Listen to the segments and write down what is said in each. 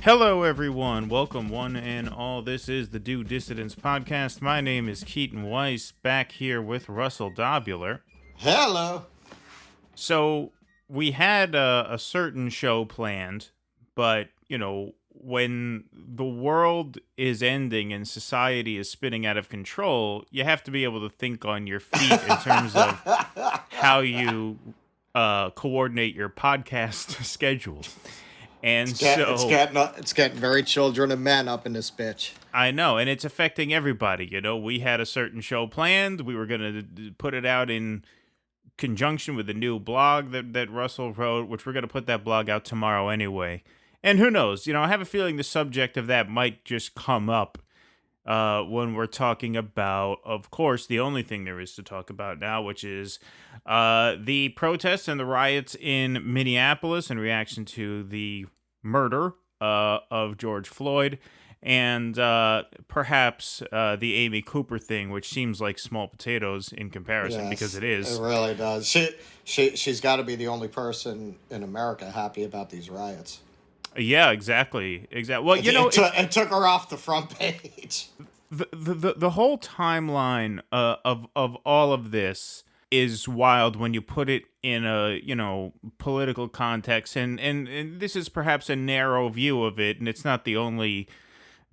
Hello, everyone. Welcome, one and all. This is the Do Dissidents podcast. My name is Keaton Weiss, back here with Russell Dobular. Hello. So, we had a certain show planned, but, when the world is ending and society is spinning out of control, you have to be able to think on your feet in terms of how you coordinate your podcast schedule. And it's getting very children and men up in this bitch. I know, and it's affecting everybody. We had a certain show planned. We were going to put it out in conjunction with the new blog that Russell wrote, which we're going to put that blog out tomorrow anyway. And who knows? I have a feeling the subject of that might just come up when we're talking about, of course, the only thing there is to talk about now, which is the protests and the riots in Minneapolis in reaction to the murder of George Floyd, and perhaps the Amy Cooper thing, which seems like small potatoes in comparison, because it is. It really does. She's got to be the only person in America happy about these riots. Yeah, exactly. Well, it took her off the front page. The whole timeline of all of this is wild when you put it in a political context, and this is perhaps a narrow view of it, and it's not the only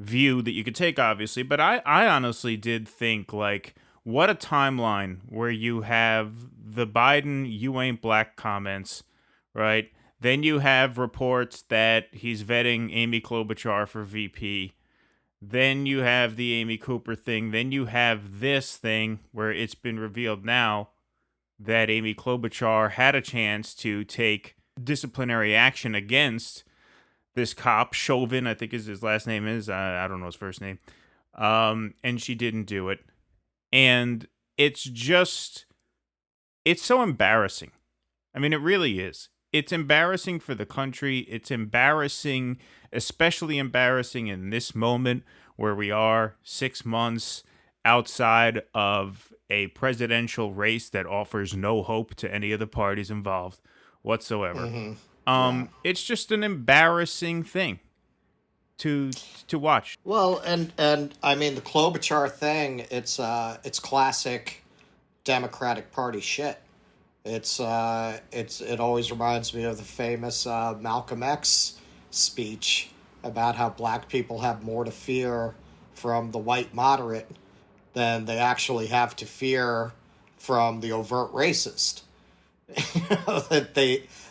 view that you could take, obviously. But I honestly did think, like, what a timeline where you have the Biden "you ain't black" comments, right? Then you have reports that he's vetting Amy Klobuchar for VP. Then you have the Amy Cooper thing. Then you have this thing where it's been revealed now that Amy Klobuchar had a chance to take disciplinary action against this cop, Chauvin, I think his last name is. I don't know his first name. And she didn't do it. And it's so embarrassing. I mean, it really is. It's embarrassing for the country. It's embarrassing, especially embarrassing in this moment where we are 6 months outside of a presidential race that offers no hope to any of the parties involved whatsoever. Mm-hmm. It's just an embarrassing thing to watch. Well, and I mean, the Klobuchar thing, it's classic Democratic Party shit. It always reminds me of the famous Malcolm X speech about how black people have more to fear from the white moderate than they actually have to fear from the overt racist.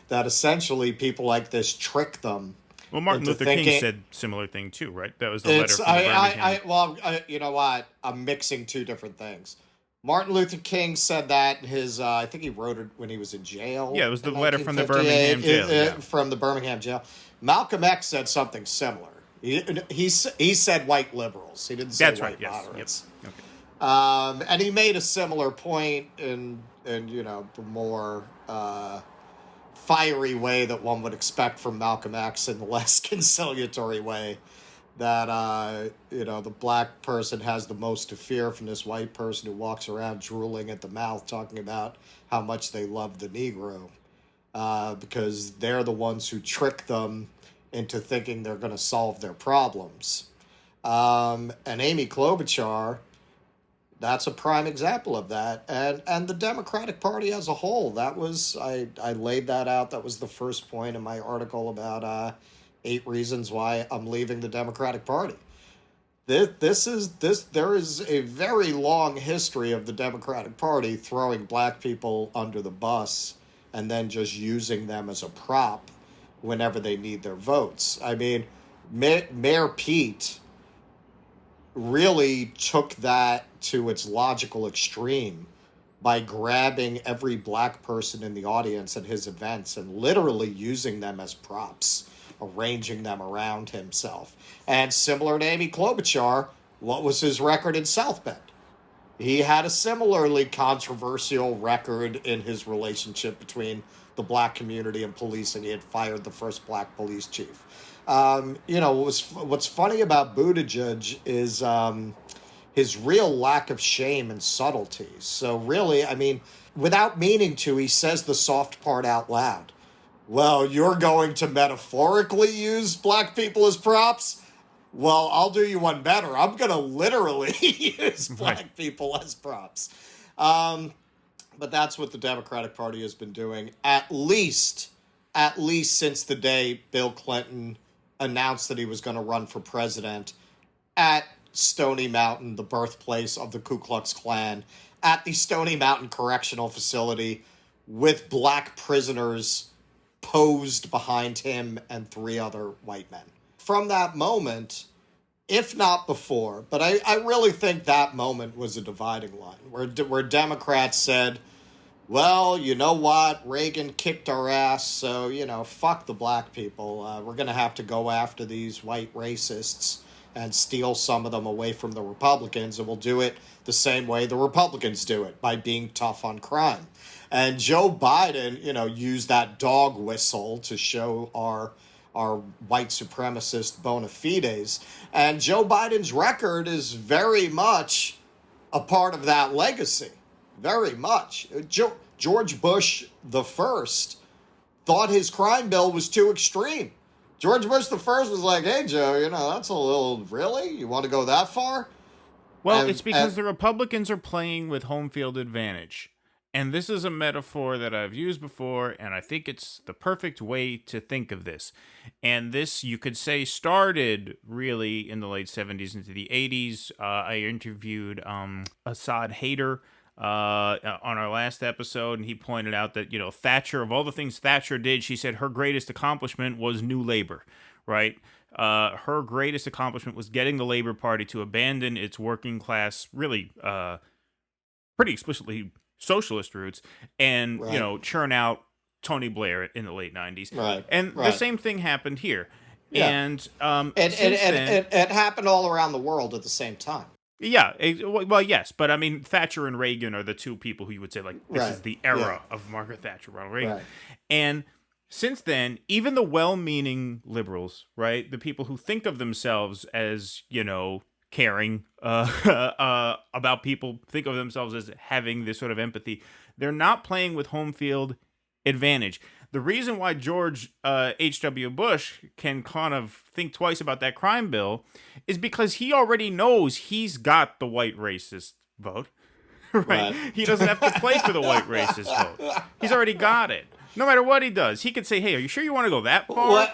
that essentially people like this trick them. Well, Martin Luther King said similar thing too, right? That was the letter from Birmingham. You know what? I'm mixing two different things. Martin Luther King said that in his, I think he wrote it when he was in jail. Yeah, it was the letter from the Birmingham jail. From the Birmingham jail. Malcolm X said something similar. He said white liberals. He didn't say white moderates. Yep. Okay. And he made a similar point in the more fiery way that one would expect from Malcolm X, in the less conciliatory way, that the black person has the most to fear from this white person who walks around drooling at the mouth talking about how much they love the Negro, because they're the ones who trick them into thinking they're going to solve their problems. And Amy Klobuchar, that's a prime example of that. And the Democratic Party as a whole, that was, I laid that out. That was the first point in my article about 8 reasons why I'm leaving the Democratic Party. There is a very long history of the Democratic Party throwing black people under the bus and then just using them as a prop whenever they need their votes. I mean, Mayor Pete really took that to its logical extreme by grabbing every black person in the audience at his events and literally using them as props, arranging them around himself. And similar to Amy Klobuchar, what was his record in South Bend? He had a similarly controversial record in his relationship between the black community and policing. He had fired the first black police chief. What's funny about Buttigieg is his real lack of shame and subtlety. So really, I mean, without meaning to, he says the soft part out loud. well, you're going to metaphorically use black people as props? Well, I'll do you one better. I'm going to literally use Right. black people as props. Um, but that's what the Democratic Party has been doing, at least since the day Bill Clinton announced that he was going to run for president at Stony Mountain, the birthplace of the Ku Klux Klan, at the Stony Mountain Correctional Facility, with black prisoners posed behind him and 3 other white men. From that moment, if not before, but I really think that moment was a dividing line where Democrats said, well, you know what? Reagan kicked our ass, so, fuck the black people. We're going to have to go after these white racists and steal some of them away from the Republicans, and we'll do it the same way the Republicans do it, by being tough on crime. And Joe Biden, used that dog whistle to show our white supremacist bona fides. And Joe Biden's record is very much a part of that legacy. Very much. George Bush the first thought his crime bill was too extreme. George Bush the first was like, hey, Joe, that's a little, really? You want to go that far? Well, it's because the Republicans are playing with home field advantage. And this is a metaphor that I've used before, and I think it's the perfect way to think of this. And this, you could say, started really in the late 70s into the 80s. I interviewed Assad Haider on our last episode, and he pointed out that, Thatcher, of all the things Thatcher did, she said her greatest accomplishment was New Labor, right? Her greatest accomplishment was getting the Labor Party to abandon its working class, really pretty explicitly socialist roots, and Right. churn out Tony Blair in the late 90s. Right. And the same thing happened here. Yeah. And since then, it happened all around the world at the same time. Yeah, well, yes, but I mean, Thatcher and Reagan are the two people who you would say, like, this is the era of Margaret Thatcher, Ronald Reagan. Right. And since then, even the well-meaning liberals, right, the people who think of themselves as, caring about people, think of themselves as having this sort of empathy, they're not playing with home field advantage. The reason why George H.W. Bush can kind of think twice about that crime bill is because he already knows he's got the white racist vote, right? He doesn't have to play for the white racist vote. He's already got it. No matter what he does, he could say, "Hey, are you sure you want to go that far?"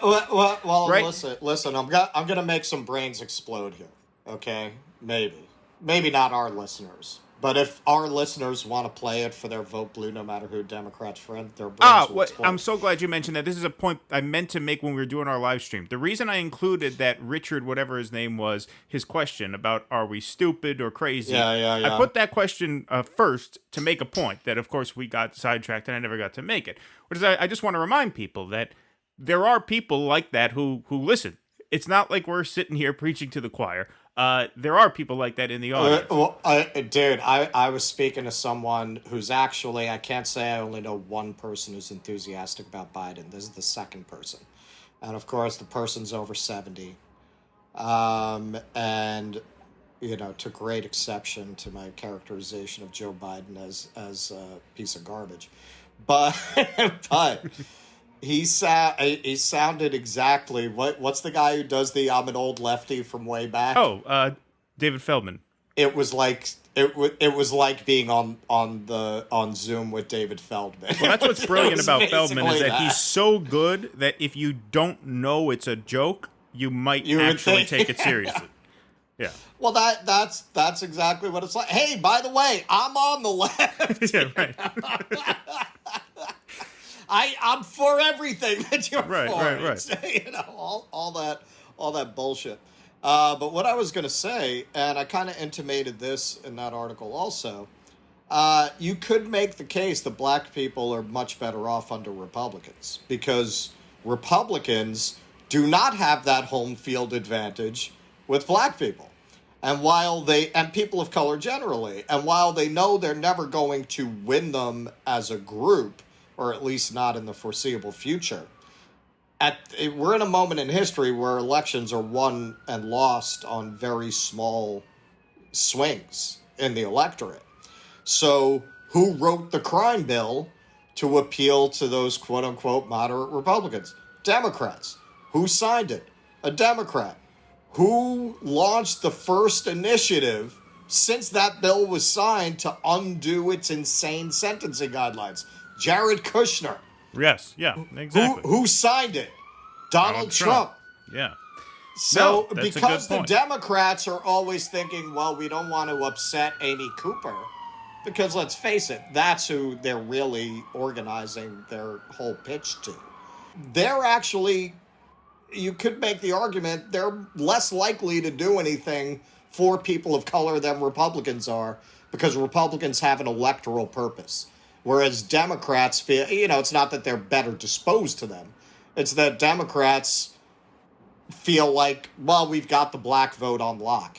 Well, right? Listen. I'm gonna make some brains explode here. Okay, maybe not our listeners. But if our listeners want to play it for their vote blue, no matter who Democrats friend, their brains will explode. I'm so glad you mentioned that. This is a point I meant to make when we were doing our live stream. The reason I included that Richard, whatever his name was, his question about are we stupid or crazy? Yeah. I put that question first to make a point that, of course, we got sidetracked and I never got to make it. Which is, I just want to remind people that there are people like that who listen. It's not like we're sitting here preaching to the choir. There are people like that in the audience. Dude, I was speaking to someone who's actually, I can't say I only know one person who's enthusiastic about Biden. This is the second person. And of course, the person's over 70. And, took great exception to my characterization of Joe Biden as a piece of garbage. But, He sounded exactly what's the guy who does the I'm an old lefty from way back? Oh, David Feldman. It was like being on Zoom with David Feldman. Well, that's what's brilliant about Feldman is that he's so good that if you don't know it's a joke, you might actually take it seriously. Yeah. Well, that's exactly what it's like. Hey, by the way, I'm on the left. Yeah, right. I'm for everything that you're for. Right. All that bullshit. But what I was going to say, and I kind of intimated this in that article also, you could make the case that black people are much better off under Republicans because Republicans do not have that home field advantage with black people. And people of color generally, and while they know they're never going to win them as a group, or at least not in the foreseeable future. We're in a moment in history where elections are won and lost on very small swings in the electorate. So who wrote the crime bill to appeal to those quote unquote moderate Republicans? Democrats. Who signed it? A Democrat. Who launched the first initiative since that bill was signed to undo its insane sentencing guidelines? Jared Kushner. Yes, yeah, exactly. Who signed it? Donald Donald Trump. Trump. Yeah. So, No, that's a good because the point. Democrats are always thinking, well, we don't want to upset Amy Cooper, because let's face it, that's who they're really organizing their whole pitch to. They're actually, you could make the argument, they're less likely to do anything for people of color than Republicans are, because Republicans have an electoral purpose. Whereas Democrats feel, it's not that they're better disposed to them, it's that Democrats feel like, well, we've got the black vote on lock.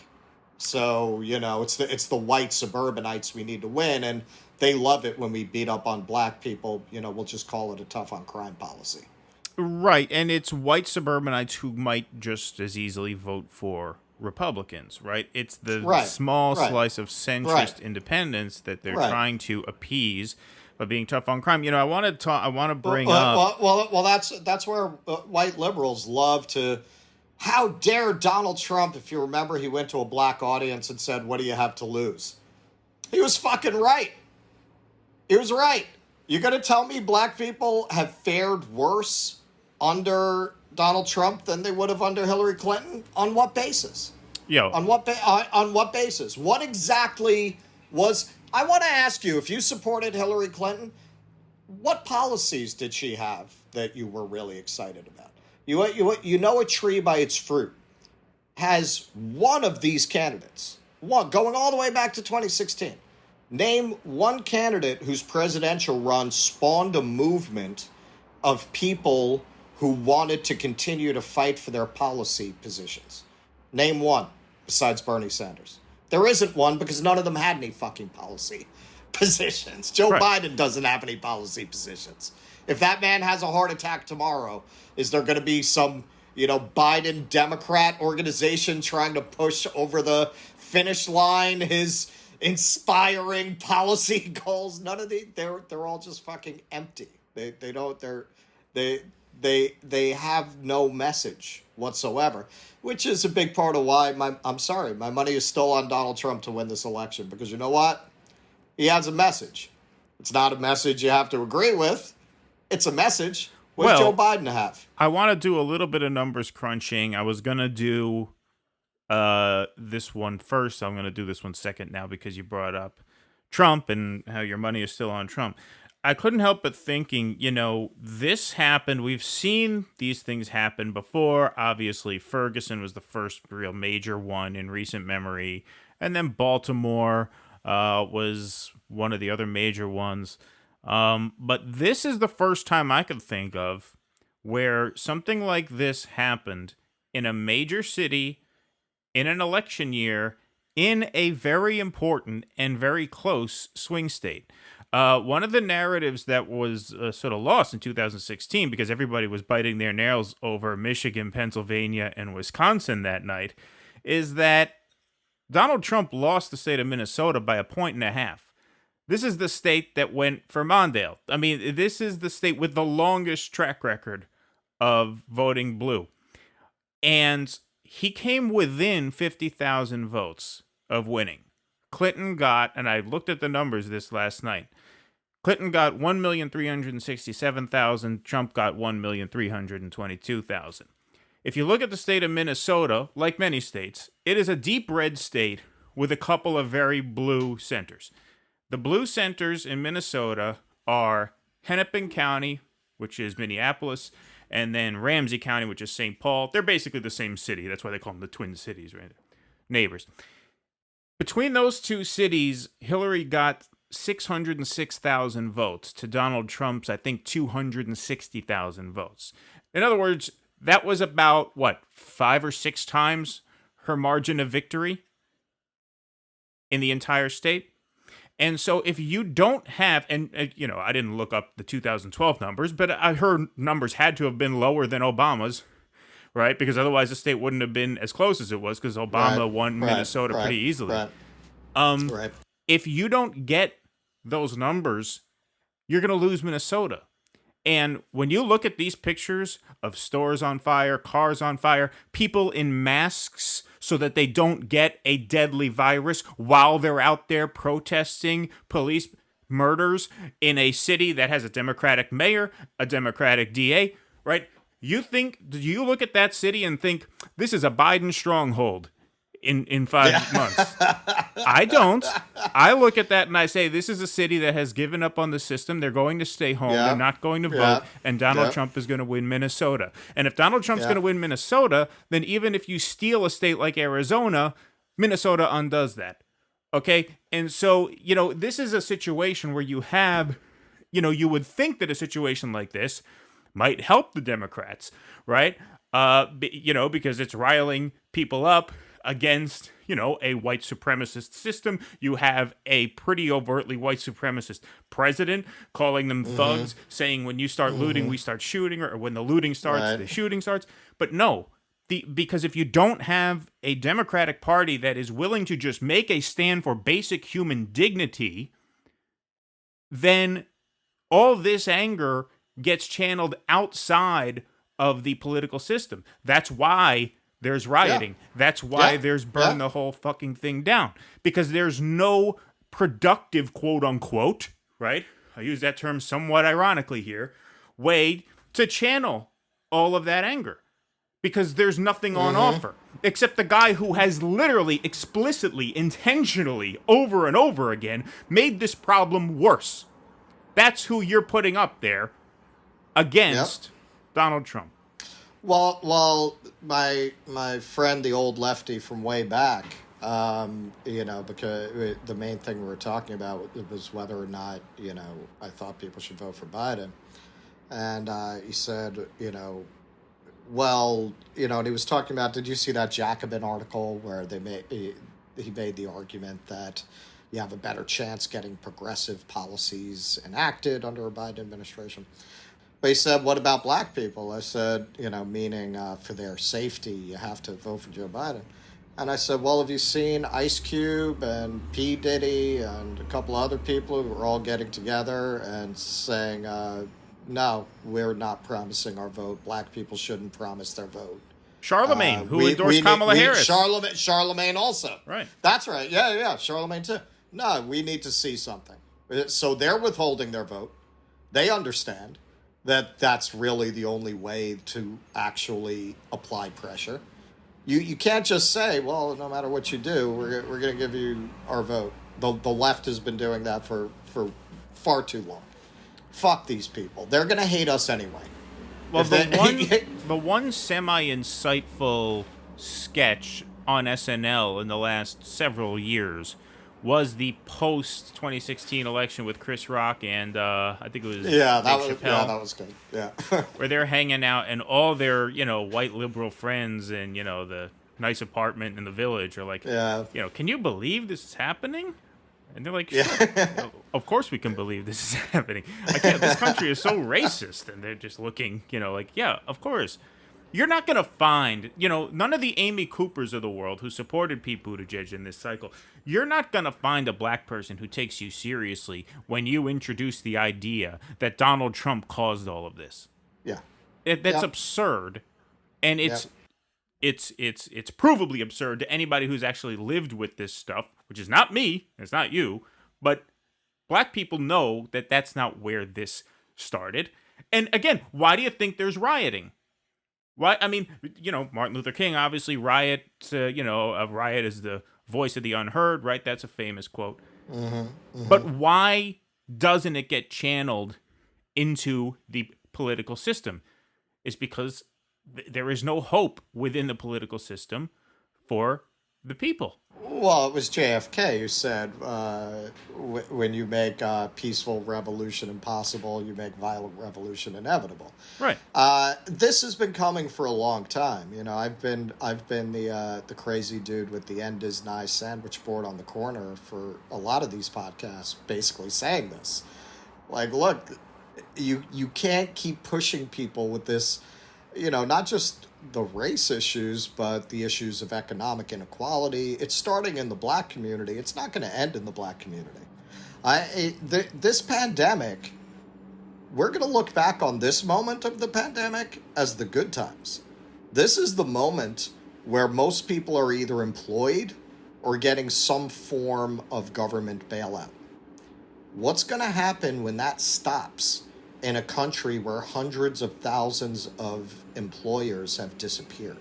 So, it's the white suburbanites we need to win, and they love it when we beat up on black people. We'll just call it a tough on crime policy. Right, and it's white suburbanites who might just as easily vote for Republicans, right? It's the Right, small right, slice of right, centrist independents that they're right. trying to appease by being tough on crime. I want to talk. I want to Well, bring up. that's where white liberals love to. How dare Donald Trump? If you remember, he went to a black audience and said, "What do you have to lose?" He was fucking right. He was right. You're going to tell me black people have fared worse under Donald Trump than they would have under Hillary Clinton? On what basis? Yo, On what basis? What exactly was? I want to ask you: if you supported Hillary Clinton, what policies did she have that you were really excited about? You know a tree by its fruit. Has one of these candidates, one going all the way back to 2016, name one candidate whose presidential run spawned a movement of people who wanted to continue to fight for their policy positions. Name one besides Bernie Sanders. There isn't one, because none of them had any fucking policy positions. Joe right. Biden doesn't have any policy positions. If that man has a heart attack tomorrow, is there going to be some, Biden Democrat organization trying to push over the finish line his inspiring policy goals? None of they're all just fucking empty. They have no message whatsoever, which is a big part of why my money is still on Donald Trump to win this election, because you know what? He has a message. It's not a message you have to agree with. It's a message. What does Joe Biden have? I want to do a little bit of numbers crunching. I was gonna do this one first. I'm gonna do this one second now because you brought up Trump and how your money is still on Trump. I couldn't help but thinking, this happened. We've seen these things happen before. Obviously, Ferguson was the first real major one in recent memory, and then Baltimore was one of the other major ones. But this is the first time I could think of where something like this happened in a major city in an election year in a very important and very close swing state. One of the narratives that was sort of lost in 2016, because everybody was biting their nails over Michigan, Pennsylvania, and Wisconsin that night, is that Donald Trump lost the state of Minnesota by 1.5 points. This is the state that went for Mondale. I mean, this is the state with the longest track record of voting blue. And he came within 50,000 votes of winning. Clinton got, and I looked at the numbers this last night, Clinton got 1,367,000, Trump got 1,322,000. If you look at the state of Minnesota, like many states, it is a deep red state with a couple of very blue centers. The blue centers in Minnesota are Hennepin County, which is Minneapolis, and then Ramsey County, which is St. Paul. They're basically the same city. That's why they call them the Twin Cities, right? Neighbors. Between those two cities, Hillary got 606,000 votes to Donald Trump's, I think, 260,000 votes. In other words, that was about, 5 or 6 times her margin of victory in the entire state? And so if you don't have, and I didn't look up the 2012 numbers, but I heard numbers had to have been lower than Obama's, right? Because otherwise the state wouldn't have been as close as it was, because Obama won Minnesota pretty easily. Right. If you don't get those numbers you're going to lose Minnesota. And when you look at these pictures of stores on fire, cars on fire, people in masks so that they don't get a deadly virus while they're out there protesting police murders in a city that has a Democratic mayor, a Democratic DA, right? Do you look at that city and think this is a Biden stronghold in Yeah. 5 months? I don't. I look at that and I say, this is a city that has given up on the system. They're going to stay home. They're Yeah. not going to vote. Yeah. And Donald Yeah. Trump is going to win Minnesota. And if Donald Trump's Yeah. going to win Minnesota, then even if you steal a state like Arizona, Minnesota undoes that. Okay? And so, this is a situation where you have, you would think that a situation like this might help the Democrats, right? Because it's riling people up against, a white supremacist system. You have a pretty overtly white supremacist president calling them thugs, saying when you start looting, we start shooting, or when the looting starts, Right. the shooting starts. But no, because if you don't have a Democratic Party that is willing to just make a stand for basic human dignity, then all this anger gets channeled outside of the political system. That's why there's rioting. Yeah. That's why Yeah. there's burn Yeah. the whole fucking thing down. Because there's no productive, quote unquote, right? I use that term somewhat ironically here, way to channel all of that anger. Because there's nothing on offer. Except the guy who has literally, explicitly, intentionally, over and over again, made this problem worse. That's who you're putting up there against Donald Trump. Well, my friend, the old lefty from way back, because the main thing we were talking about was whether or not, I thought people should vote for Biden. And he said, and he was talking about, did you see that Jacobin article where he made the argument that you have a better chance getting progressive policies enacted under a Biden administration? But he said, what about black people? I said, meaning for their safety, you have to vote for Joe Biden. And I said, well, have you seen Ice Cube and P. Diddy and a couple other people who were all getting together and saying, no, we're not promising our vote. Black people shouldn't promise their vote. Charlemagne, who endorsed Kamala Harris. Charlemagne also. Right. That's right. Yeah. Charlemagne too. No, we need to see something. So they're withholding their vote. They understand that that's really the only way to actually apply pressure. You can't just say, well, no matter what you do, we're going to give you our vote. The left has been doing that for far too long. Fuck these people. They're going to hate us anyway. Well, the one semi-insightful sketch on SNL in the last several years was the post-2016 election with Chris Rock and I think it was Dave Chappelle. That was good. Yeah. Where they're hanging out and all their, white liberal friends and, the nice apartment in the village are like, can you believe this is happening? And they're like, sure. Well, of course we can believe this is happening. This country is so racist. And they're just looking, yeah, of course. You're not going to find, none of the Amy Coopers of the world who supported Pete Buttigieg in this cycle, you're not going to find a black person who takes you seriously when you introduce the idea that Donald Trump caused all of this. Yeah. That's absurd. And it's provably absurd to anybody who's actually lived with this stuff, which is not me, it's not you, but black people know that that's not where this started. And again, why do you think there's rioting? Why? I mean, Martin Luther King obviously a riot is the voice of the unheard, right? That's a famous quote. But why doesn't it get channeled into the political system? It's because there is no hope within the political system for the people. Well, it was JFK who said, when you make peaceful revolution impossible, you make violent revolution inevitable. Right. This has been coming for a long time. I've been the crazy dude with the end is nigh sandwich board on the corner for a lot of these podcasts, basically saying this. Like, look, you can't keep pushing people with this, not just the race issues, but the issues of economic inequality. It's starting in the black community. It's not going to end in the black community. This pandemic we're going to look back on this moment of the pandemic as the good times. This is the moment where most people are either employed or getting some form of government bailout. What's going to happen when that stops in a country where hundreds of thousands of employers have disappeared?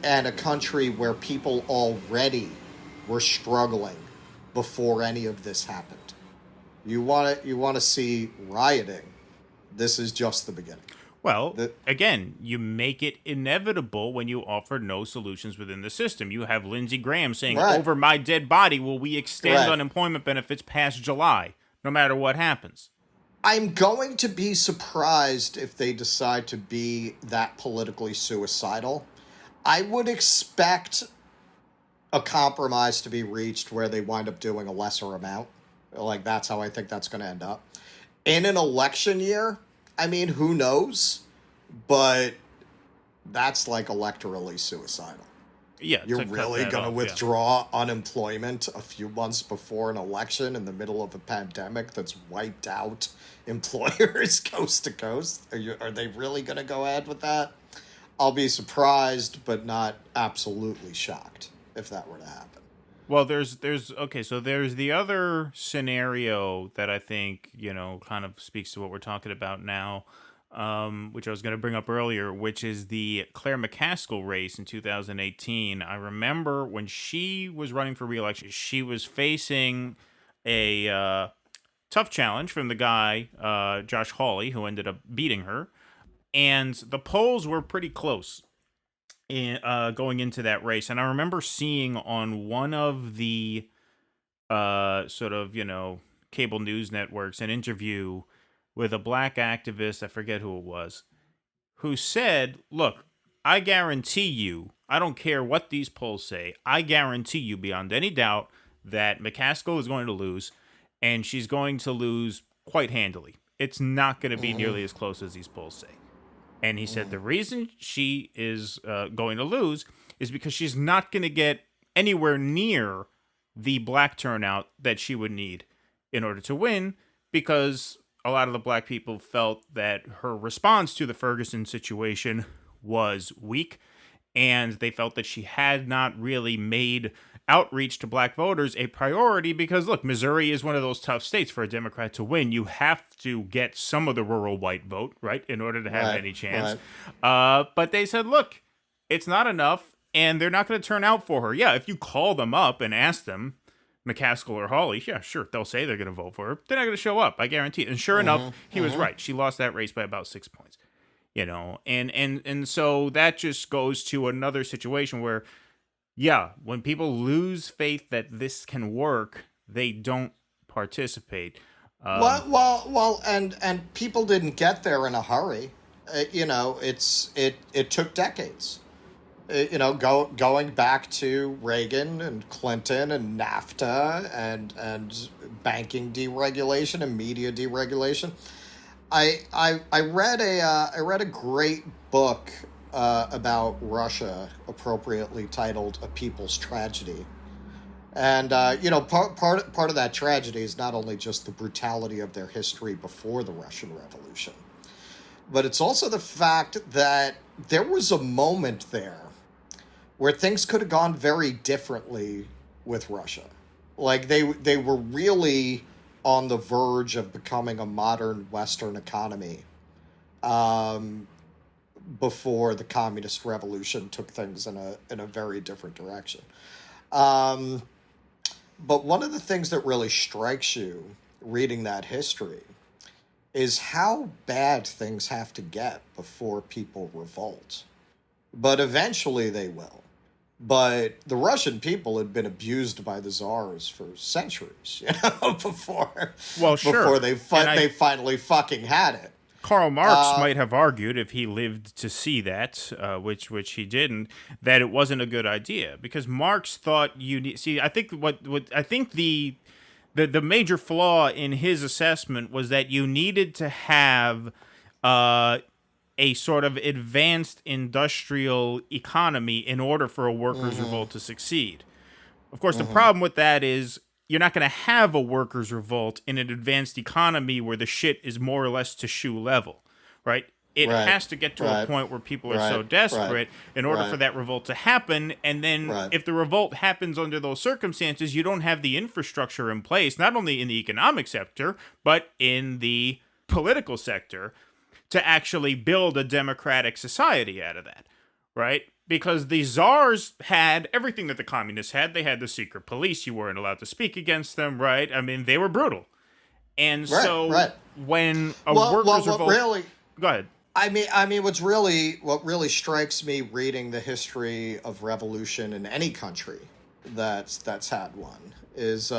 And a country where people already were struggling before any of this happened. You want to see rioting. This is just the beginning. Well, again, you make it inevitable when you offer no solutions within the system. You have Lindsey Graham saying, Right. over my dead body, will we extend Right. unemployment benefits past July, no matter what happens? I'm going to be surprised if they decide to be that politically suicidal. I would expect a compromise to be reached where they wind up doing a lesser amount. Like, that's how I think that's going to end up. In an election year, I mean, who knows? But that's like electorally suicidal. Yeah, You're really going to withdraw unemployment a few months before an election in the middle of a pandemic that's wiped out employers coast to coast? Are they really going to go ahead with that? I'll be surprised, but not absolutely shocked if that were to happen. Well, there's okay, so there's the other scenario that I think, kind of speaks to what we're talking about now, which I was going to bring up earlier, which is the Claire McCaskill race in 2018. I remember when she was running for re-election, she was facing a tough challenge from the guy, Josh Hawley, who ended up beating her, and the polls were pretty close going into that race. And I remember seeing on one of the sort of, cable news networks an interview with a black activist, I forget who it was, who said, look, I guarantee you, I don't care what these polls say, I guarantee you beyond any doubt that McCaskill is going to lose, and she's going to lose quite handily. It's not going to be nearly as close as these polls say. And he said the reason she is going to lose is because she's not going to get anywhere near the black turnout that she would need in order to win, because a lot of the black people felt that her response to the Ferguson situation was weak, and they felt that she had not really made outreach to black voters a priority because, look, Missouri is one of those tough states for a Democrat to win. You have to get some of the rural white vote, right, in order to have any chance. Right. But they said, look, it's not enough, and they're not going to turn out for her. Yeah, if you call them up and ask them, McCaskill or Hawley, yeah, sure, they'll say they're going to vote for her. They're not going to show up, I guarantee it. And sure enough, he was right. She lost that race by about 6 points. And so that just goes to another situation where, yeah, when people lose faith that this can work, they don't participate. And people didn't get there in a hurry. It took decades. Going back to Reagan and Clinton and NAFTA and banking deregulation and media deregulation. I read a great book about Russia, appropriately titled "A People's Tragedy," and part of that tragedy is not only just the brutality of their history before the Russian Revolution, but it's also the fact that there was a moment there where things could have gone very differently with Russia. Like they were really on the verge of becoming a modern Western economy before the communist revolution took things in a very different direction. But one of the things that really strikes you reading that history is how bad things have to get before people revolt. But eventually they will. But the Russian people had been abused by the czars for centuries, before they finally fucking had it. Karl Marx might have argued, if he lived to see that, which he didn't, that it wasn't a good idea, because Marx thought I think the major flaw in his assessment was that you needed to have a sort of advanced industrial economy in order for a workers' revolt to succeed. Of course, the problem with that is you're not going to have a workers' revolt in an advanced economy where the shit is more or less to shoe level, right? It Right. has to get to a Right. point where people are so Right. Right. desperate in order for Right. that revolt to happen. And then Right. if the revolt happens under those circumstances, you don't have the infrastructure in place, not only in the economic sector, but in the political sector to actually build a democratic society out of that, right? Because the czars had everything that the communists had. They had the secret police. You weren't allowed to speak against them, right? I mean, they were brutal. And Right. so Right. when a Well, workers' what revolt. really, Go ahead. what really strikes me reading the history of revolution in any country that's had one is,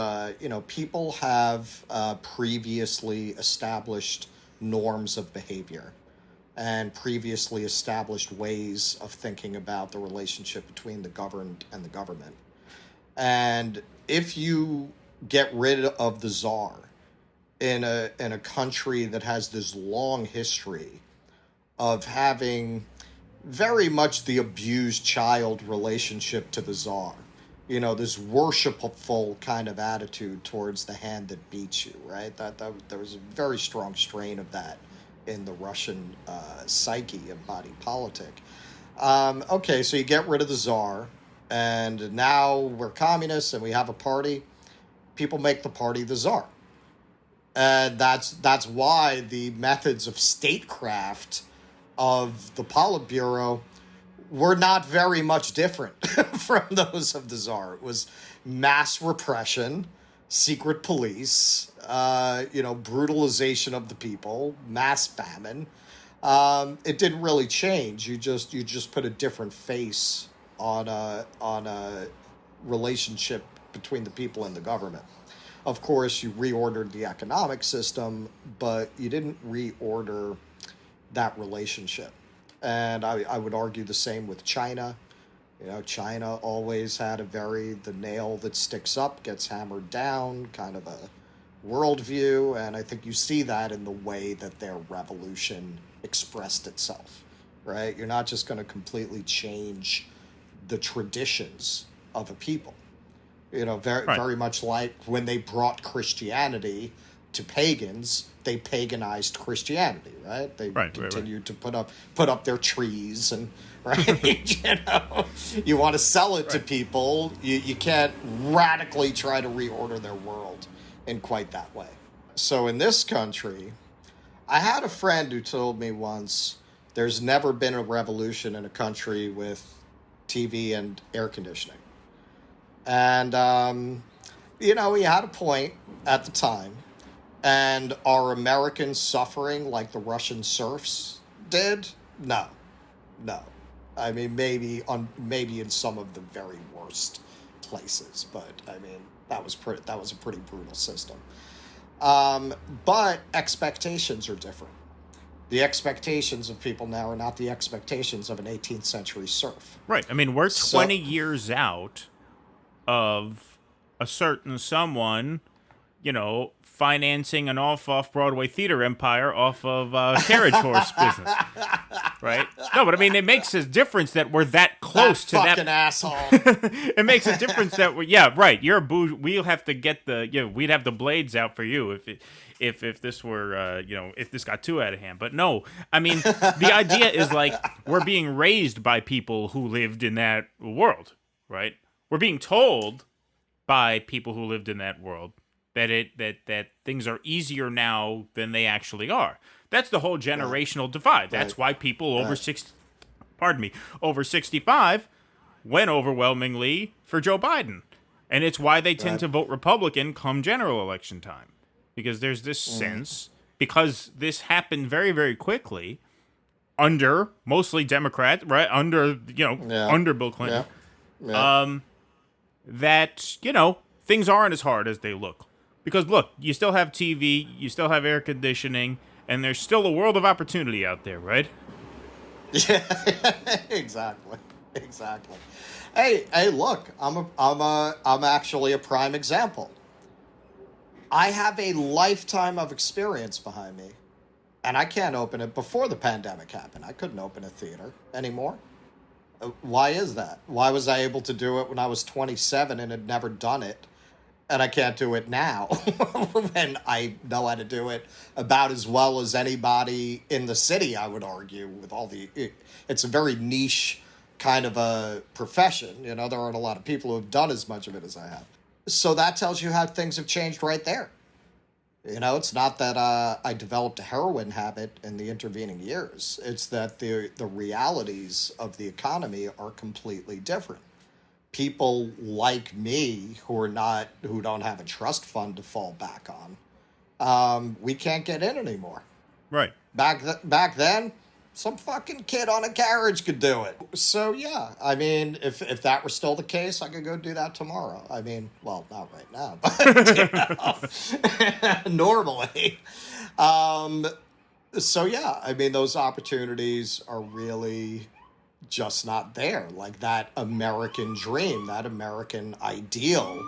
people have previously established norms of behavior and previously established ways of thinking about the relationship between the governed and the government. And if you get rid of the czar in a country that has this long history of having very much the abused child relationship to the czar, this worshipful kind of attitude towards the hand that beats you, right? That there was a very strong strain of that in the Russian psyche and body politic. Okay, so you get rid of the czar, and now we're communists and we have a party. People make the party the czar. And that's why the methods of statecraft of the Politburo were not very much different from those of the czar. It was mass repression, secret police, brutalization of the people, mass famine. It didn't really change. You just put a different face on a relationship between the people and the government. Of course, you reordered the economic system, but you didn't reorder that relationship. And I would argue the same with China. China always had the nail that sticks up gets hammered down kind of a worldview. And I think you see that in the way that their revolution expressed itself, right? You're not just going to completely change the traditions of a people. Right. Very much like when they brought Christianity to pagans, they paganized Christianity, right? They Right. continued to put up their trees and right. You want to sell it to people, you can't radically try to reorder their world in quite that way. So in this country, I had a friend who told me once, there's never been a revolution in a country with TV and air conditioning. And, he had a point at the time. And are Americans suffering like the Russian serfs did? No. I mean, maybe in some of the very worst places, but I mean, that was a pretty brutal system. But expectations are different. The expectations of people now are not the expectations of an 18th century serf. Right. I mean, we're So, 20 years out of a certain someone, financing an off-Broadway theater empire off of carriage horse business, right? No, but I mean, it makes a difference that we're that close to that fucking asshole. It makes a difference that yeah, right. You're a bougie. We'll have to get we'd have the blades out for you if this were if this got too out of hand. But no, I mean, the idea is like we're being raised by people who lived in that world, right? We're being told by people who lived in that world that things are easier now than they actually are. That's the whole generational divide. That's why people over 65 went overwhelmingly for Joe Biden. And it's why they tend to vote Republican come general election time. Because there's this sense, because this happened very, very quickly under mostly Democrats, right? Under Bill Clinton. Yeah. That, things aren't as hard as they look. Because look, you still have TV, you still have air conditioning, and there's still a world of opportunity out there, right? Yeah, exactly. Hey, look, I'm actually a prime example. I have a lifetime of experience behind me, and I can't open it. Before the pandemic happened, I couldn't open a theater anymore. Why is that? Why was I able to do it when I was 27 and had never done it? and I can't do it now. And I know how to do it about as well as anybody in the city, I would argue, with all it's a very niche kind of a profession. You know, there aren't a lot of people who have done as much of it as I have. So that tells you how things have changed right there. You know, it's not that I developed a heroin habit in the intervening years. It's that the realities of the economy are completely different. People like me who don't have a trust fund to fall back on, we can't get in anymore. Right. Back then, some fucking kid on a carriage could do it. So yeah, I mean, if that were still the case, I could go do that tomorrow. I mean, well, not right now, but normally. So yeah, I mean, those opportunities are really just not there. Like that American dream, that American ideal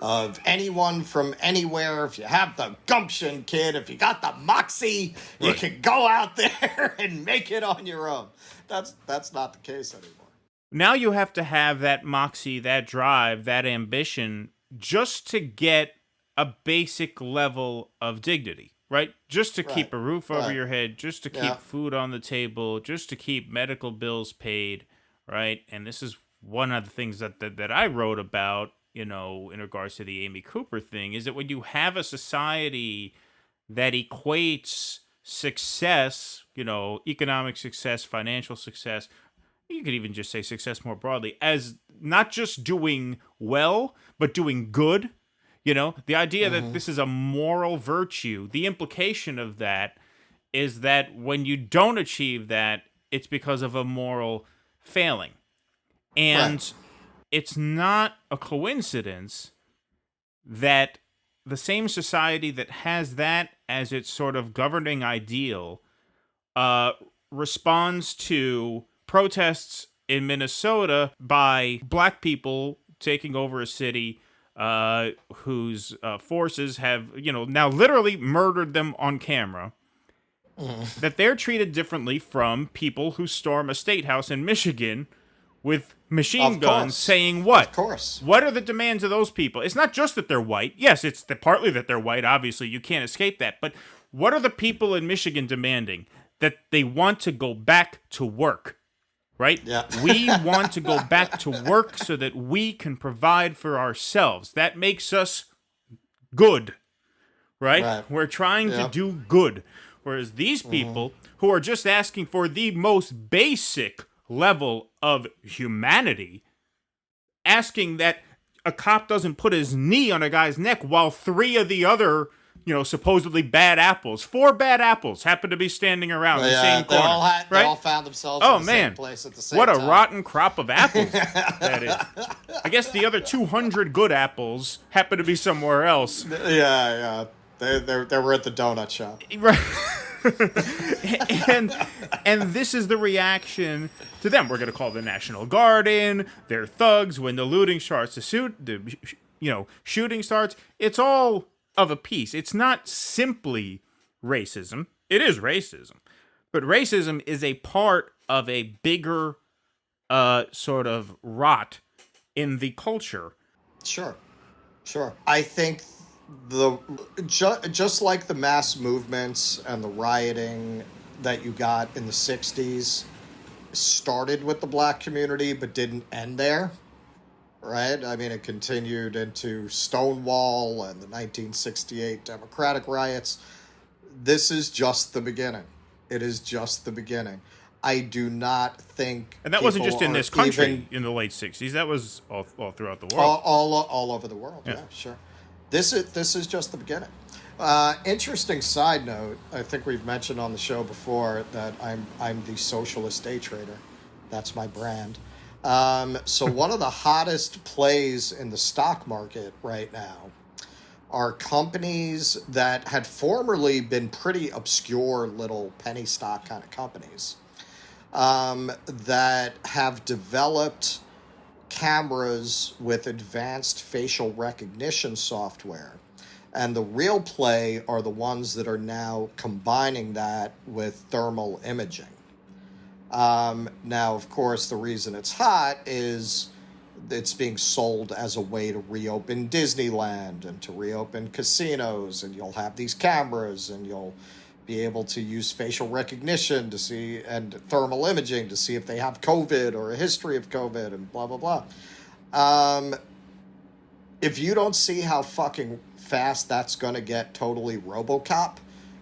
of anyone from anywhere. If you have the gumption, kid, if you got the moxie, right, you can go out there and make it on your own. That's not the case anymore. Now you have to have that moxie, that drive, that ambition just to get a basic level of dignity, right? Just to keep a roof over your head, just to keep food on the table, just to keep medical bills paid, right? And this is one of the things that I wrote about, you know, in regards to the Amy Cooper thing, is that when you have a society that equates success, you know, economic success, financial success, you could even just say success more broadly, as not just doing well, but doing good. You know, the idea that this is a moral virtue, the implication of that is that when you don't achieve that, it's because of a moral failing. And it's not a coincidence that the same society that has that as its sort of governing ideal responds to protests in Minnesota by black people taking over a city whose forces have, you know, now literally murdered them on camera. That they're treated differently from people who storm a state house in Michigan with machine guns, saying what? Of course. What are the demands of those people? It's not just that they're white. Yes, it's partly that they're white. Obviously, you can't escape that. But what are the people in Michigan demanding? That they want to go back to work, right? Yeah. We want to go back to work so that we can provide for ourselves. That makes us good, right? We're trying to do good. Whereas these people who are just asking for the most basic level of humanity, asking that a cop doesn't put his knee on a guy's neck while three of the other, you know, supposedly bad apples, 4 bad apples, happen to be standing around the same corner. Right? They all found themselves in the same place at the same time. What a rotten crop of apples that is. I guess the other 200 good apples happen to be somewhere else. Yeah. They were at the donut shop. Right. and this is the reaction to them. We're going to call the National Guard in. They're thugs. When the looting starts, shooting starts. It's all of a piece. It's not simply racism. It is racism. But racism is a part of a bigger sort of rot in the culture. Sure. I think just like the mass movements and the rioting that you got in the 60s started with the black community but didn't end there, right? I mean, it continued into Stonewall and the 1968 Democratic riots. This is just the beginning. It is just the beginning. I do not think... And that wasn't just in this country in the late 60s. That was all throughout the world. All over the world, yeah sure. This is just the beginning. Interesting side note, I think we've mentioned on the show before that I'm the socialist day trader. That's my brand. So one of the hottest plays in the stock market right now are companies that had formerly been pretty obscure little penny stock kind of companies that have developed cameras with advanced facial recognition software. And the real play are the ones that are now combining that with thermal imaging. Now, of course, the reason it's hot is it's being sold as a way to reopen Disneyland and to reopen casinos, and you'll have these cameras, and you'll be able to use facial recognition to see, and thermal imaging to see if they have COVID or a history of COVID, and blah blah blah. If you don't see how fucking fast that's going to get totally RoboCop,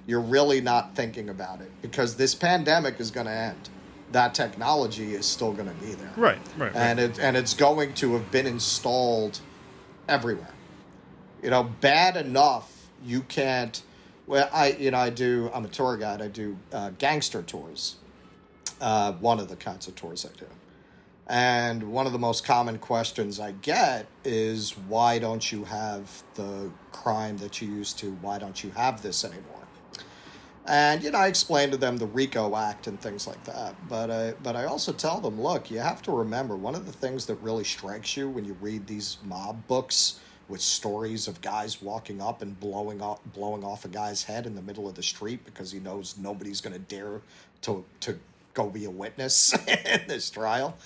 you're really not thinking about it, because this pandemic is going to end. That technology is still going to be there. Right. And it's going to have been installed everywhere. Bad enough you can't. Well, I'm a tour guide. I do gangster tours. One of the kinds of tours I do. And one of the most common questions I get is, why don't you have the crime that you used to? Why don't you have this anymore? And, I explain to them the RICO Act and things like that. But I also tell them, look, you have to remember, one of the things that really strikes you when you read these mob books with stories of guys walking up and blowing off a guy's head in the middle of the street because he knows nobody's going to dare to go be a witness in this trial.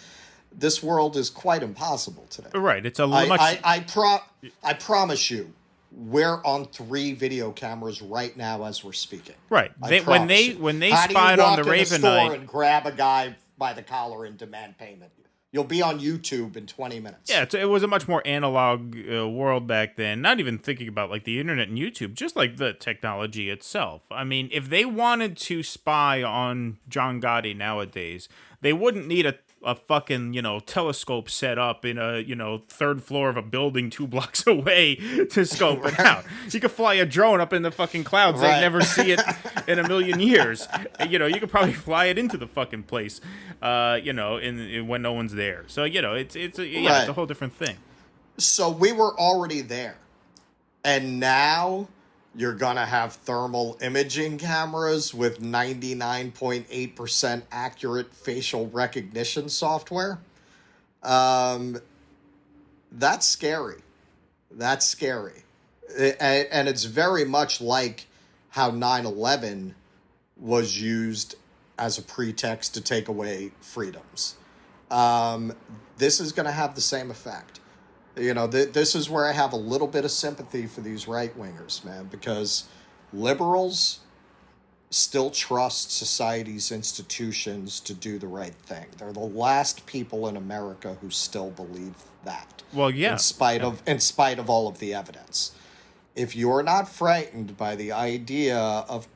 This world is quite impossible today. Right. It's a much. I promise you, we're on 3 video cameras right now as we're speaking. Right. When they spied on the Raven Knight and grab a guy by the collar and demand payment, you'll be on YouTube in 20 minutes. Yeah, it was a much more analog world back then. Not even thinking about like the internet and YouTube, just like the technology itself. I mean, if they wanted to spy on John Gotti nowadays, they wouldn't need a fucking, telescope set up in a, 3rd floor of a building 2 blocks away to scope it out. You could fly a drone up in the fucking clouds. Right. They'd never see it in a million years. You could probably fly it into the fucking place, when no one's there. So, it's a whole different thing. So we were already there. And now you're going to have thermal imaging cameras with 99.8% accurate facial recognition software. That's scary. That's scary. And it's very much like how 9/11 was used as a pretext to take away freedoms. This is going to have the same effect. This is where I have a little bit of sympathy for these right-wingers, man, because liberals still trust society's institutions to do the right thing. They're the last people in America who still believe that. Well, yeah. In spite of all of the evidence. If you're not frightened by the idea of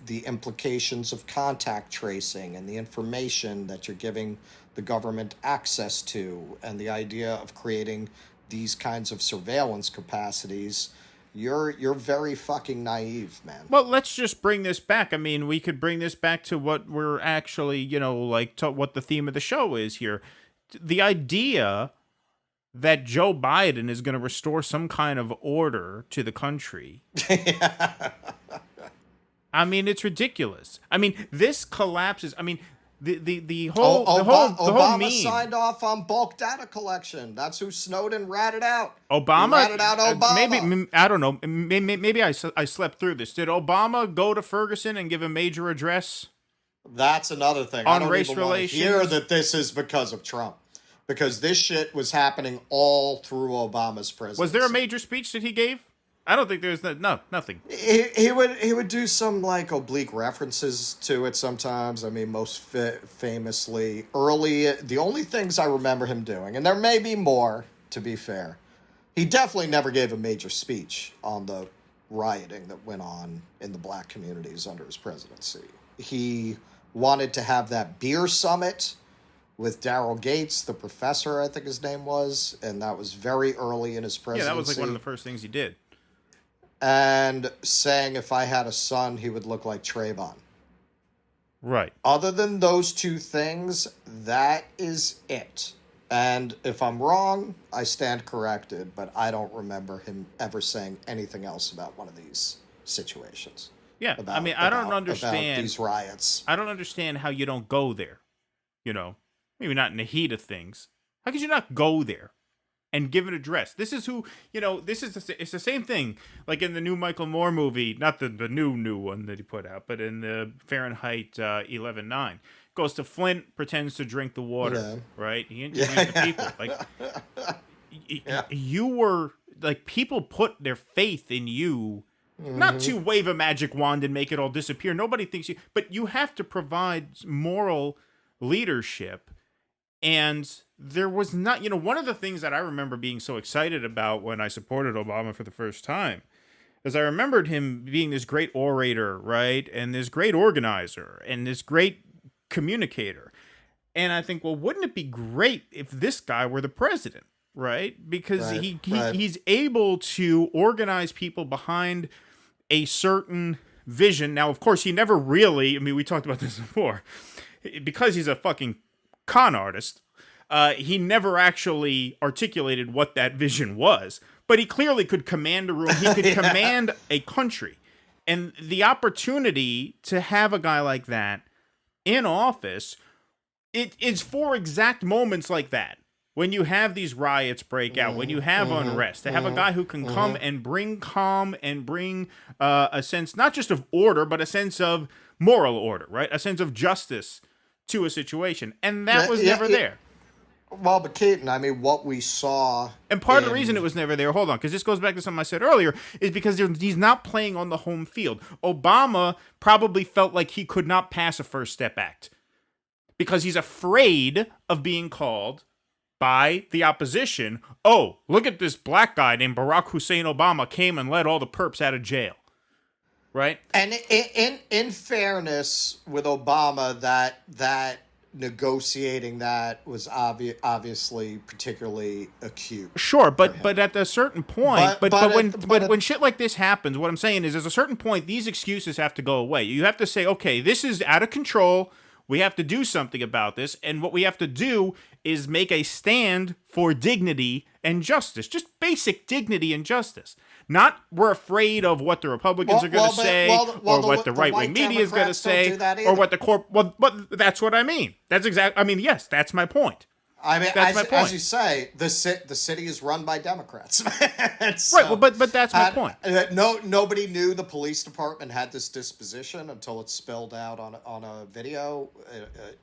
the implications of contact tracing and the information that you're giving the government access to, and the idea of creating these kinds of surveillance capacities, you're very fucking naive, man. Well, let's just bring this back. I mean, we could bring this back to what we're actually, what the theme of the show is here. The idea that Joe Biden is going to restore some kind of order to the country. I mean, it's ridiculous. I mean, this collapses. I mean, the whole Obama meme. Signed off on bulk data collection. That's who Snowden ratted out. Obama ratted out Obama. Maybe I don't know. Maybe I slept through this. Did Obama go to Ferguson and give a major address? That's another thing. On I don't race even relations. Want to hear that this is because of Trump, because this shit was happening all through Obama's presidency. Was there a major speech that he gave? I don't think there's nothing. He would do some like oblique references to it sometimes. I mean, most famously early, the only things I remember him doing, and there may be more, to be fair, he definitely never gave a major speech on the rioting that went on in the black communities under his presidency. He wanted to have that beer summit with Daryl Gates, the professor, I think his name was, and that was very early in his presidency. Yeah, that was like one of the first things he did. And saying if I had a son, he would look like Trayvon. Right. Other than those 2 things, that is it. And if I'm wrong, I stand corrected, but I don't remember him ever saying anything else about one of these situations. Yeah, I mean, I don't understand about these riots. I don't understand how you don't go there. Maybe not in the heat of things. How could you not go there and give an address? This is who, it's the same thing. Like in the new Michael Moore movie, not the new one that he put out, but in the Fahrenheit 11/9. goes to Flint, pretends to drink the water, Yeah. right? He interviews the Yeah. people. Like, Yeah. you were, like, people put their faith in you, not to wave a magic wand and make it all disappear. Nobody thinks you, but you have to provide moral leadership. And there was not, one of the things that I remember being so excited about when I supported Obama for the first time is I remembered him being this great orator, right? And this great organizer and this great communicator. And I think, well, wouldn't it be great if this guy were the president, right? Because Right. he Right. he's able to organize people behind a certain vision. Now, of course, he never really, I mean, we talked about this before, because he's a fucking con artist, he never actually articulated what that vision was, but he clearly could command a room. He could Yeah. command a country. And the opportunity to have a guy like that in office, it is for exact moments like that. When you have these riots break out, when you have unrest, to have a guy who can come and bring calm and bring a sense, not just of order, but a sense of moral order, right? A sense of justice to a situation. And that was never there. Well, but Keaton, I mean, what we saw, And part of the reason it was never there, hold on, because this goes back to something I said earlier, is because he's not playing on the home field. Obama probably felt like he could not pass a First Step Act because he's afraid of being called by the opposition, oh, look at this black guy named Barack Hussein Obama came and let all the perps out of jail. Right? and in fairness with Obama, that negotiating that was obviously particularly acute. Sure, but at a certain point, But when shit like this happens, what I'm saying is, there's a certain point these excuses have to go away. You have to say, okay, this is out of control. We have to do something about this, and what we have to do is make a stand for dignity and justice, just basic dignity and justice. Not we're afraid of what the Republicans are going to say, or what the right-wing media is going to say, or what the Well, that's what I mean. That's exactly. I mean, yes, that's my point. I mean, That's my point. as you say, the city is run by Democrats. So, Right, well, but that's my point. Nobody knew the police department had this disposition until it spilled out on a video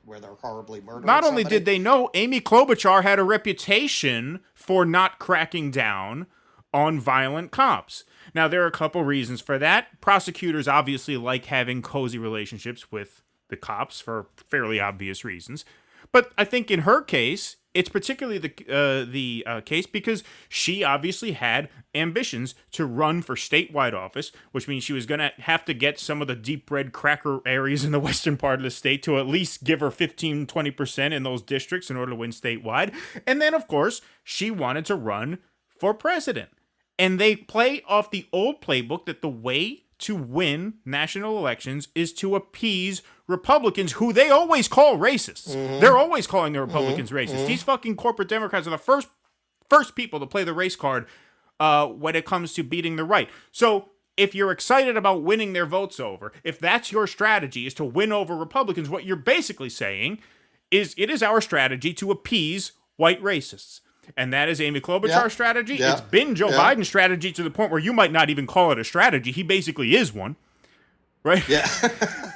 where they're horribly murdering Not only somebody. did they know, Amy Klobuchar had a reputation for not cracking down on violent cops. Now, there are a couple reasons for that. Prosecutors obviously like having cozy relationships with the cops for fairly obvious reasons. But I think in her case, it's particularly the case because she obviously had ambitions to run for statewide office, which means she was going to have to get some of the deep red cracker areas in the western part of the state to at least give her 15-20% in those districts in order to win statewide. And then, of course, she wanted to run for president. And they play off the old playbook that the way to win national elections is to appease Republicans, who they always call racists. They're always calling the Republicans racist. These fucking corporate Democrats are the first people to play the race card when it comes to beating the right. So if you're excited about winning their votes over, if that's your strategy is to win over Republicans, what you're basically saying is it is our strategy to appease white racists. And that is Amy Klobuchar's strategy. Yeah. It's been Joe Biden's strategy to the point where you might not even call it a strategy. He basically is one. Right? Yeah.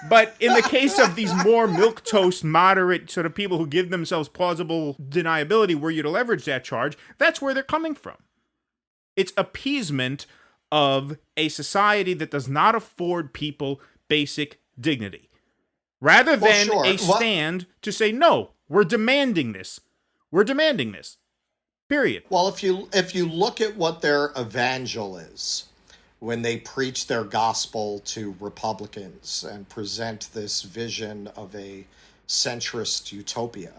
But in the case of these more milquetoast, moderate sort of people who give themselves plausible deniability were you to leverage that charge, that's where they're coming from. It's appeasement of a society that does not afford people basic dignity. Rather than a stand to say, no, we're demanding this. We're demanding this. Period. Well, if you look at what their evangel is, when they preach their gospel to Republicans and present this vision of a centrist utopia,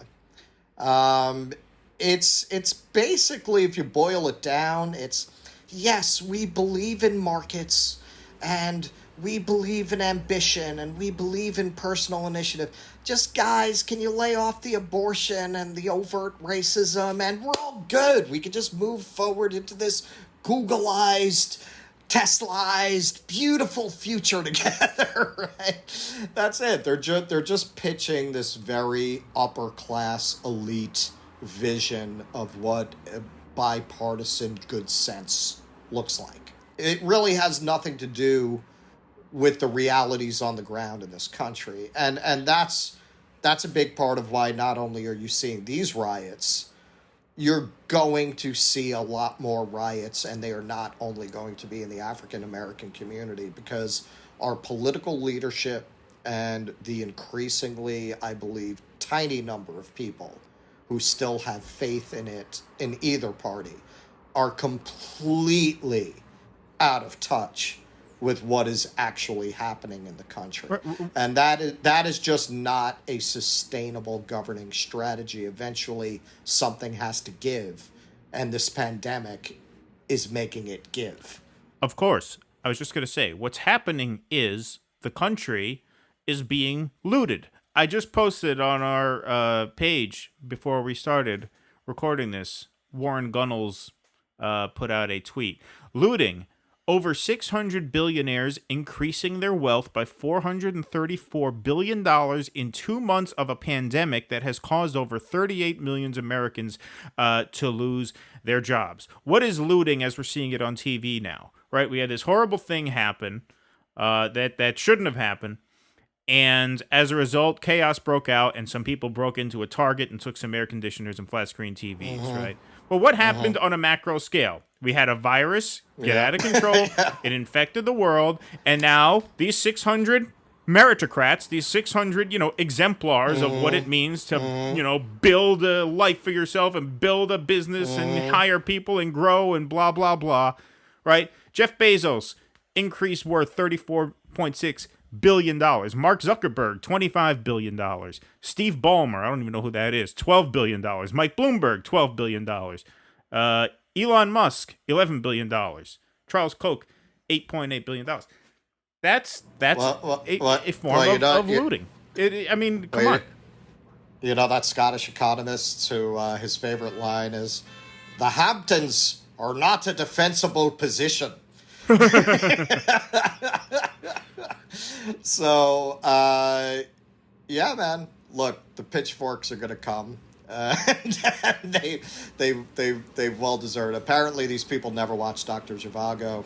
it's basically, if you boil it down, it's yes, we believe in markets and we believe in ambition and we believe in personal initiative. Just, guys, can you lay off the abortion and the overt racism and we're all good. We can just move forward into this Googleized, Teslaized, beautiful future together, right? That's it. They're just pitching this very upper class elite vision of what a bipartisan good sense looks like. It really has nothing to do with the realities on the ground in this country. And that's that's a big part of why not only are you seeing these riots, you're going to see a lot more riots, and they are not only going to be in the African American community, because our political leadership and the increasingly, I believe, tiny number of people who still have faith in it, in either party, are completely out of touch with what is actually happening in the country. And that is just not a sustainable governing strategy. Eventually, something has to give, and this pandemic is making it give. Of course. I was just going to say, what's happening is the country is being looted. I just posted on our page before we started recording this. Warren Gunnels put out a tweet. Looting. Over 600 billionaires increasing their wealth by $434 billion in 2 months of a pandemic that has caused over 38 million Americans to lose their jobs. What is looting as we're seeing it on TV now? Right? We had this horrible thing happen that shouldn't have happened. And as a result, chaos broke out, and some people broke into a Target and took some air conditioners and flat screen TVs, right? Well, what happened on a macro scale? We had a virus get out of control. It infected the world. And now these 600 meritocrats, these 600, exemplars of what it means to, build a life for yourself and build a business and hire people and grow and blah, blah, blah, right? Jeff Bezos, increased worth $34.6 billion. Mark Zuckerberg, $25 billion. Steve Ballmer, I don't even know who that is, $12 billion. Mike Bloomberg, $12 billion. Elon Musk, $11 billion. Charles Koch, $8.8 billion. That's a form of looting. Come on. That Scottish economist who his favorite line is, "The Hamptons are not a defensible position." So, yeah, man. Look, the pitchforks are going to come. They've well deserved. Apparently, these people never watched Dr. Zhivago,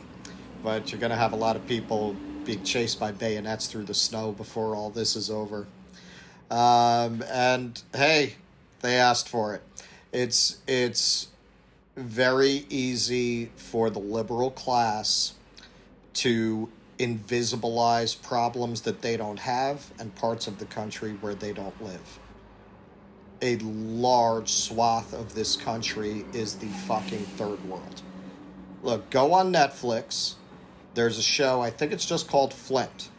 but you're going to have a lot of people being chased by bayonets through the snow before all this is over. And hey, they asked for it. It's very easy for the liberal class to invisibilize problems that they don't have and parts of the country where they don't live. A large swath of this country is the fucking third world. Look, go on Netflix. There's a show, I think it's just called Flint.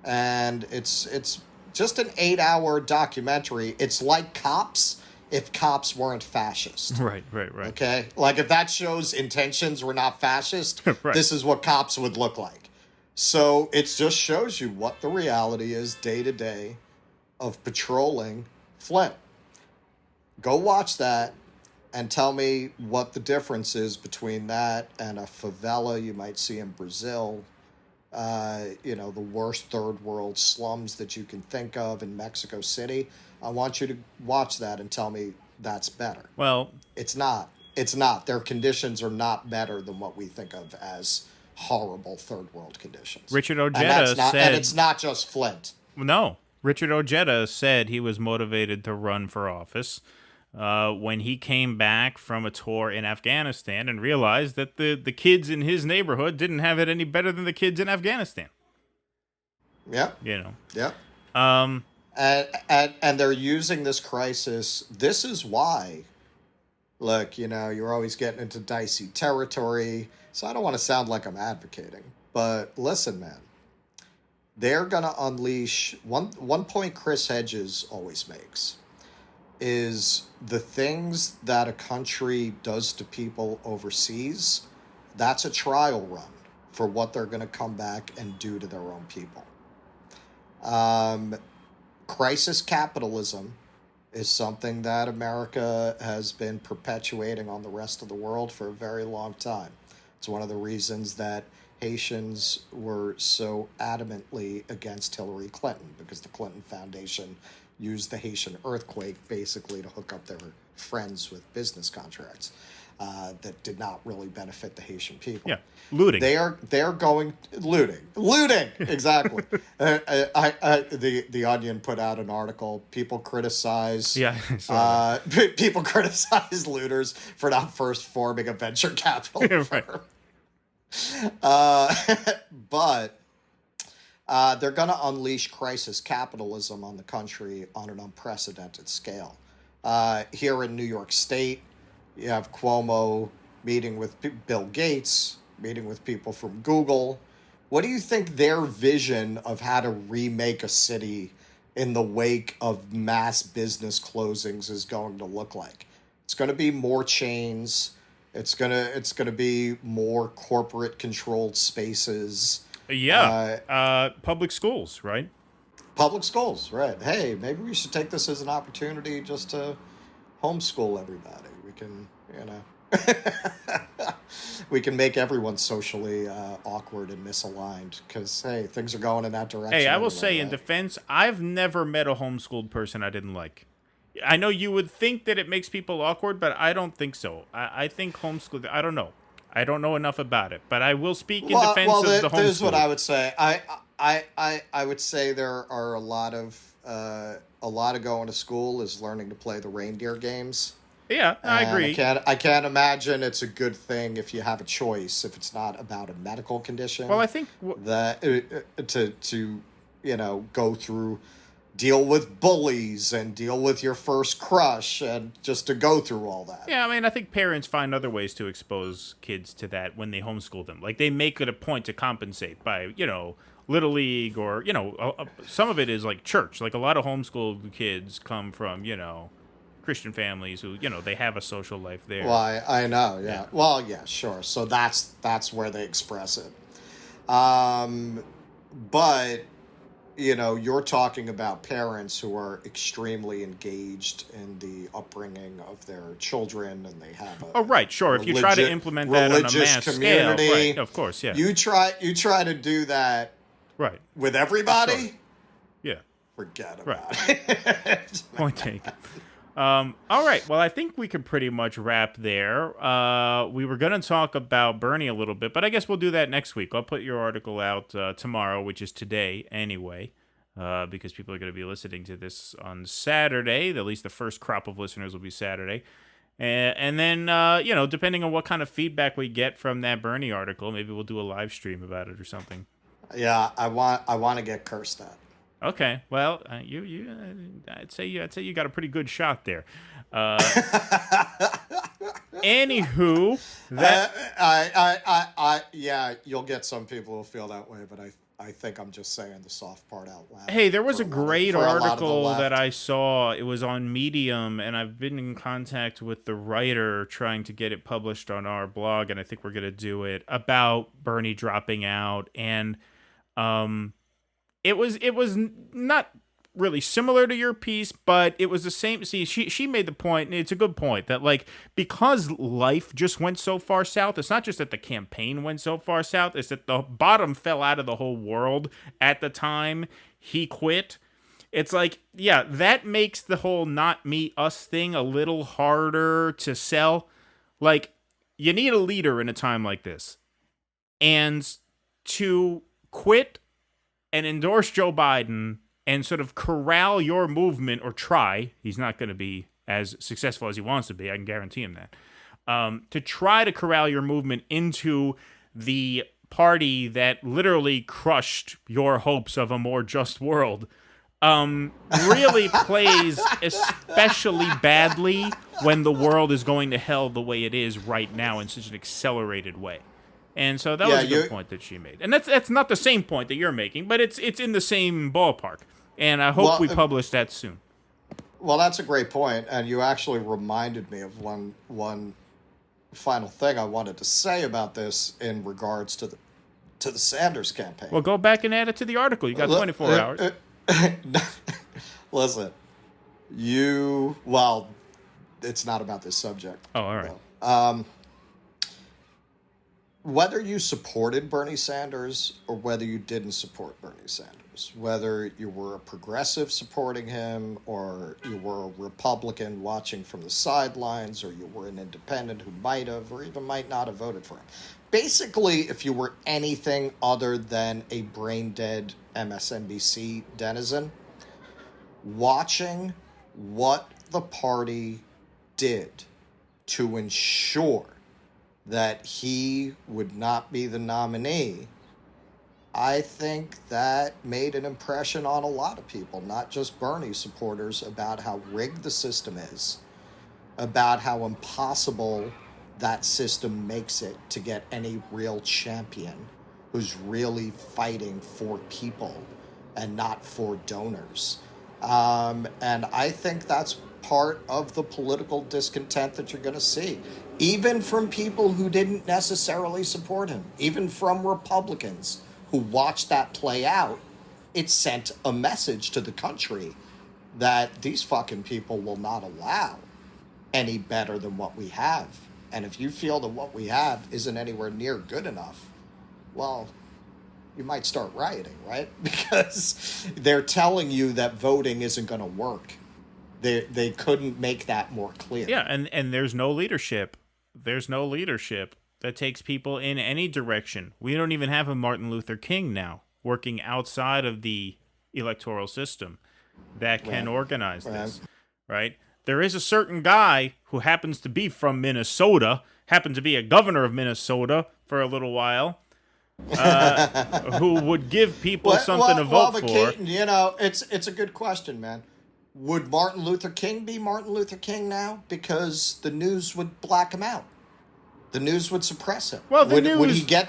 And it's just an 8-hour documentary. It's like Cops if Cops weren't fascist. Right. Okay? Like if that show's intentions were not fascist, right. This is what Cops would look like. So it just shows you what the reality is day to day of patrolling Flint. Go watch that and tell me what the difference is between that and a favela you might see in Brazil. The worst third world slums that you can think of in Mexico City. I want you to watch that and tell me that's better. Well, it's not. It's not. Their conditions are not better than what we think of as horrible third world conditions. Richard Ojeda said... And it's not just Flint. No. Richard Ojeda said he was motivated to run for office when he came back from a tour in Afghanistan and realized that the kids in his neighborhood didn't have it any better than the kids in Afghanistan. Yep. Yep. And they're using this crisis. This is why, look, you're always getting into dicey territory. So I don't want to sound like I'm advocating, but listen, man, they're going to unleash one point Chris Hedges always makes is the things that a country does to people overseas. That's a trial run for what they're going to come back and do to their own people. Crisis capitalism is something that America has been perpetuating on the rest of the world for a very long time. It's one of the reasons that Haitians were so adamantly against Hillary Clinton, because the Clinton Foundation used the Haitian earthquake basically to hook up their friends with business contracts. that did not really benefit the Haitian people. Yeah, looting. They're going looting exactly. The Onion put out an article. People criticize people criticize looters for not first forming a venture capital firm. But they're going to unleash crisis capitalism on the country on an unprecedented scale. Here in New York State, you have Cuomo meeting with Bill Gates, meeting with people from Google. What do you think their vision of how to remake a city in the wake of mass business closings is going to look like? It's going to be more chains. It's gonna be more corporate controlled spaces. Yeah, public schools, right? Public schools, right? Hey, maybe we should take this as an opportunity just to homeschool everybody. We can, we can make everyone socially awkward and misaligned because, hey, things are going in that direction. Hey, I will say in defense, I've never met a homeschooled person I didn't like. I know you would think that it makes people awkward, but I don't think so. I think homeschool, I don't know. I don't know enough about it, but I will speak in defense of the homeschool. This is what I would say. I would say there are a lot of going to school is learning to play the reindeer games. Yeah, I agree. I can't imagine it's a good thing if you have a choice, if it's not about a medical condition. Well, I think that to go through, deal with bullies and deal with your first crush and just to go through all that. Yeah, I mean, I think parents find other ways to expose kids to that when they homeschool them. Like, they make it a point to compensate by, Little League or, some of it is like church. Like, a lot of homeschooled kids come from, Christian families who, they have a social life there. Well, I know, yeah. Well, yeah, sure. So that's where they express it. But, you're talking about parents who are extremely engaged in the upbringing of their children, and they have a right, sure. If you try to implement that on a mass community, scale, right, of course, yeah. You try to do that right with everybody? Sure. Yeah. Forget about it. Point taken. All right. Well, I think we could pretty much wrap there. We were going to talk about Bernie a little bit, but I guess we'll do that next week. I'll put your article out tomorrow, which is today anyway, because people are going to be listening to this on Saturday. At least the first crop of listeners will be Saturday. And then, depending on what kind of feedback we get from that Bernie article, maybe we'll do a live stream about it or something. Yeah, I want to get cursed at. Okay, well, I'd say you got a pretty good shot there. Anywho, yeah, you'll get some people who feel that way, but I think I'm just saying the soft part out loud. Hey, there was a great article that I saw. It was on Medium, and I've been in contact with the writer trying to get it published on our blog, and I think we're gonna do it about Bernie dropping out and. It was not really similar to your piece, but it was the same. See, she made the point, and it's a good point, that, like, because life just went so far south, it's not just that the campaign went so far south, it's that the bottom fell out of the whole world at the time he quit. It's like, yeah, that makes the whole not me, us thing a little harder to sell. Like, you need a leader in a time like this. And to quit and endorse Joe Biden and sort of corral your movement, or try, he's not going to be as successful as he wants to be, I can guarantee him that, to try to corral your movement into the party that literally crushed your hopes of a more just world, really plays especially badly when the world is going to hell the way it is right now in such an accelerated way. And so that was a good point that she made. And that's not the same point that you're making, but it's in the same ballpark. And I hope we publish that soon. Well, that's a great point, and you actually reminded me of one final thing I wanted to say about this in regards to the Sanders campaign. Well, go back and add it to the article. You got 24 hours. Listen, it's not about this subject. Oh, all right. whether you supported Bernie Sanders or whether you didn't support Bernie Sanders, whether you were a progressive supporting him or you were a Republican watching from the sidelines or you were an independent who might have or even might not have voted for him. Basically, if you were anything other than a brain-dead MSNBC denizen, watching what the party did to ensure that he would not be the nominee, I think that made an impression on a lot of people, not just Bernie supporters, about how rigged the system is, about how impossible that system makes it to get any real champion who's really fighting for people and not for donors. And I think that's part of the political discontent that you're going to see, even from people who didn't necessarily support him, even from Republicans who watched that play out. It sent a message to the country that these fucking people will not allow any better than what we have. And if you feel that what we have isn't anywhere near good enough, well, you might start rioting, right? Because they're telling you that voting isn't going to work. They couldn't make that more clear. Yeah, and there's no leadership. There's no leadership that takes people in any direction. We don't even have a Martin Luther King now working outside of the electoral system that can organize this, right? There is a certain guy who happens to be from Minnesota, happened to be a governor of Minnesota for a little while, who would give people something to vote for. Keaton, it's a good question, man. Would Martin Luther King be Martin Luther King now? Because the news would black him out. The news would suppress him. Well, would he get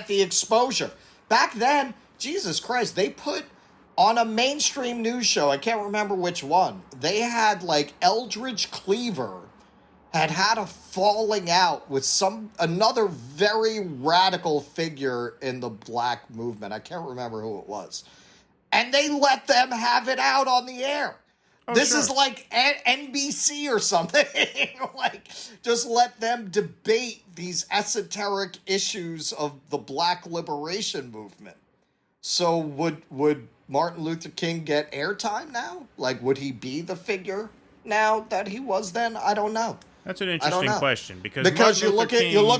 the exposure? Back then, Jesus Christ, they put on a mainstream news show, I can't remember which one, they had like Eldridge Cleaver had a falling out with another very radical figure in the black movement. I can't remember who it was. And they let them have it out on the air. This is like NBC or something. Like, just let them debate these esoteric issues of the black liberation movement. So would Martin Luther King get airtime now? Like, would he be the figure now that he was then? I don't know. That's an interesting question because you look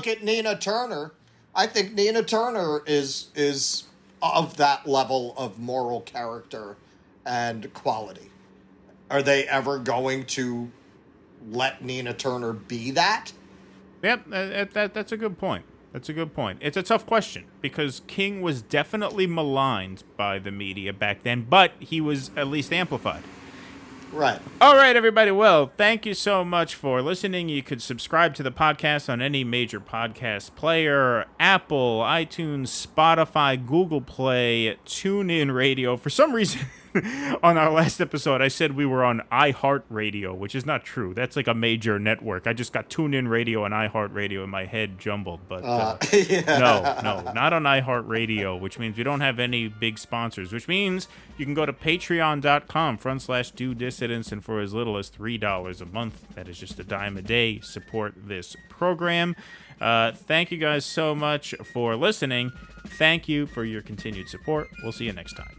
at Nina Turner. I think Nina Turner is of that level of moral character and quality. Are they ever going to let Nina Turner be that? Yep, that's a good point. That's a good point. It's a tough question because King was definitely maligned by the media back then, but he was at least amplified. Right. All right, everybody. Well, thank you so much for listening. You could subscribe to the podcast on any major podcast player, Apple, iTunes, Spotify, Google Play, TuneIn Radio. For some reason, on our last episode, I said we were on iHeartRadio, which is not true. That's like a major network. I just got TuneIn Radio and iHeartRadio in my head jumbled. But no, not on iHeartRadio, which means we don't have any big sponsors, which means you can go to patreon.com/DoDissidents, and for as little as $3 a month, that is just a dime a day, support this program. Thank you guys so much for listening. Thank you for your continued support. We'll see you next time.